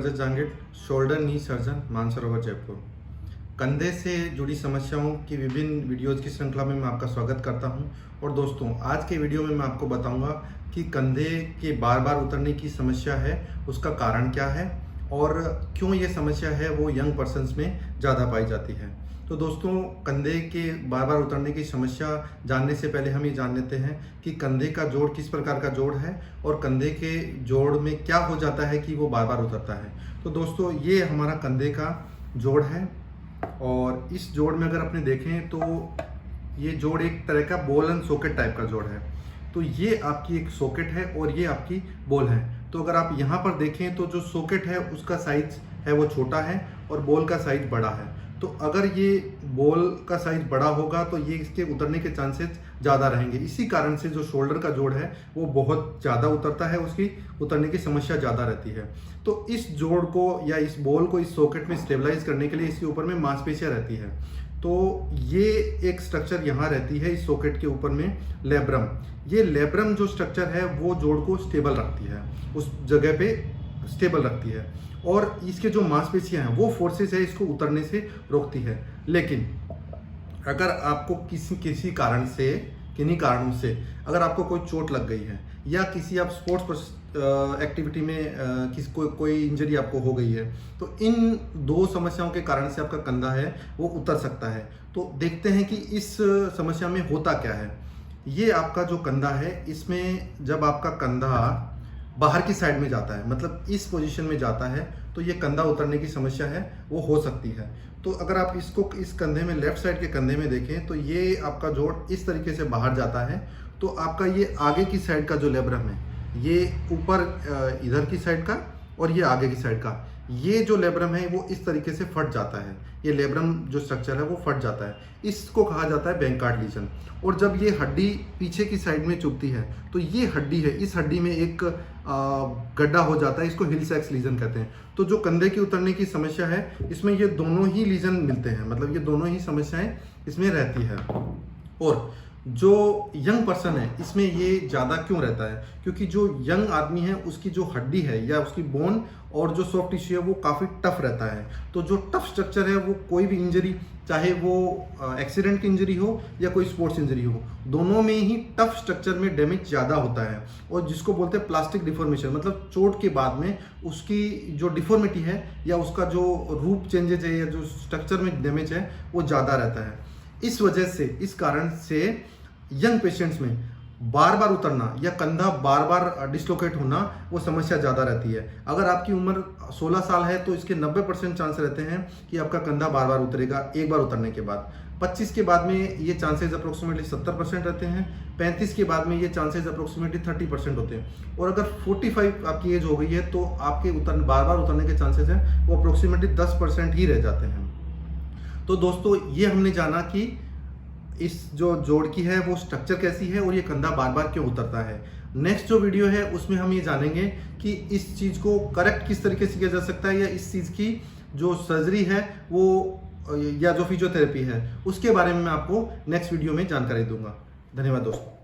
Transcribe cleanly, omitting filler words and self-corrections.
सूरज Jangid, shoulder नी surgeon, Mansarovar Jaipur. कंधे से जुड़ी समस्याओं की विभिन्न वीडियोज़ की श्रृंखला में मैं आपका स्वागत करता हूं। और दोस्तों, आज के वीडियो में मैं आपको बताऊंगा कि कंधे के बार बार उतरने की समस्या है, उसका कारण क्या है और क्यों ये समस्या है वो यंग पर्सन्स में ज़्यादा पाई जाती है। तो दोस्तों, कंधे के बार बार उतरने की समस्या जानने से पहले हम ये जान लेते हैं कि कंधे का जोड़ किस प्रकार का जोड़ है और कंधे के जोड़ में क्या हो जाता है कि वो बार बार उतरता है। तो दोस्तों, ये हमारा कंधे का जोड़ है और इस जोड़ में अगर आपने देखें तो ये जोड़ एक तरह का बॉल एंड सॉकेट टाइप का जोड़ है। तो ये आपकी एक सॉकेट है और ये आपकी बॉल है। तो अगर आप यहाँ पर देखें तो जो सॉकेट है उसका साइज है वो छोटा है और बॉल का साइज बड़ा है। तो अगर ये बॉल का साइज बड़ा होगा तो ये इसके उतरने के चांसेस ज़्यादा रहेंगे। इसी कारण से जो शोल्डर का जोड़ है वो बहुत ज़्यादा उतरता है, उसकी उतरने की समस्या ज़्यादा रहती है। तो इस जोड़ को या इस बॉल को इस सॉकेट में स्टेबलाइज करने के लिए इसके ऊपर में मांसपेशियाँ रहती है। तो ये एक स्ट्रक्चर यहाँ रहती है इस सॉकेट के ऊपर में, लेब्रम। ये लेब्रम जो स्ट्रक्चर है वो जोड़ को स्टेबल रखती है, उस जगह पे स्टेबल रखती है और इसके जो मांसपेशियां हैं वो फोर्सेस है इसको उतरने से रोकती है। लेकिन अगर आपको किसी कारण से, किन्हीं कारणों से अगर आपको कोई चोट लग गई है या किसी आप स्पोर्ट्स एक्टिविटी में कोई इंजरी आपको हो गई है, तो इन दो समस्याओं के कारण से आपका कंधा है वो उतर सकता है। तो देखते हैं कि इस समस्या में होता क्या है। ये आपका जो कंधा है, इसमें जब आपका कंधा बाहर की साइड में जाता है, मतलब इस पोजीशन में जाता है, तो ये कंधा उतरने की समस्या है वो हो सकती है। तो अगर आप इसको इस कंधे में, लेफ्ट साइड के कंधे में देखें तो ये आपका जोड़ इस तरीके से बाहर जाता है। तो आपका ये आगे की साइड का जो लेब्रम है, ये ऊपर इधर की साइड का और ये आगे की साइड का, ये जो लेब्रम है वो इस तरीके से फट जाता है। ये लेब्रम जो स्ट्रक्चर है वो फट जाता है, इसको कहा जाता है बैंकार्ड लीजन। और जब ये हड्डी पीछे की साइड में चुभती है तो ये हड्डी है, इस हड्डी में एक गड्ढा हो जाता है, इसको हिल सैक्स लीजन कहते हैं। तो जो कंधे की उतरने की समस्या है इसमें ये दोनों ही लीजन मिलते हैं, मतलब ये दोनों ही समस्याएं इसमें रहती है। और जो यंग पर्सन है इसमें ये ज़्यादा क्यों रहता है, क्योंकि जो यंग आदमी है उसकी जो हड्डी है या उसकी बोन और जो सॉफ्ट टिश्यू है वो काफ़ी टफ रहता है। तो जो टफ स्ट्रक्चर है वो कोई भी इंजरी, चाहे वो एक्सीडेंट की इंजरी हो या कोई स्पोर्ट्स इंजरी हो, दोनों में ही टफ स्ट्रक्चर में डैमेज ज़्यादा होता है। और जिसको बोलते हैं प्लास्टिक डिफॉर्मेशन, मतलब चोट के बाद में उसकी जो डिफॉर्मिटी है या उसका जो रूप चेंजेज है या जो स्ट्रक्चर में डैमेज है वो ज़्यादा रहता है। इस वजह से, इस कारण से यंग पेशेंट्स में बार बार उतरना या कंधा बार बार डिस्लोकेट होना वो समस्या ज़्यादा रहती है। अगर आपकी उम्र 16 साल है तो इसके 90% चांस रहते हैं कि आपका कंधा बार बार उतरेगा एक बार उतरने के बाद। 25 के बाद में ये चांसेस अप्रोक्सीमेटली 70% रहते हैं। 35 के बाद में ये चांसेस अप्रोक्सीमेटली 30% होते हैं। और अगर 45 आपकी एज हो गई है तो आपके बार बार उतरने के चांसेस हैं वो अप्रोक्सीमेटली 10% ही रह जाते हैं। तो दोस्तों, ये हमने जाना कि इस जो जोड़ की है वो स्ट्रक्चर कैसी है और ये कंधा बार बार क्यों उतरता है। नेक्स्ट जो वीडियो है उसमें हम ये जानेंगे कि इस चीज़ को करेक्ट किस तरीके से किया जा सकता है या इस चीज़ की जो सर्जरी है वो या जो फिजियोथेरेपी है उसके बारे में मैं आपको नेक्स्ट वीडियो में जानकारी दूंगा। धन्यवाद दोस्तों।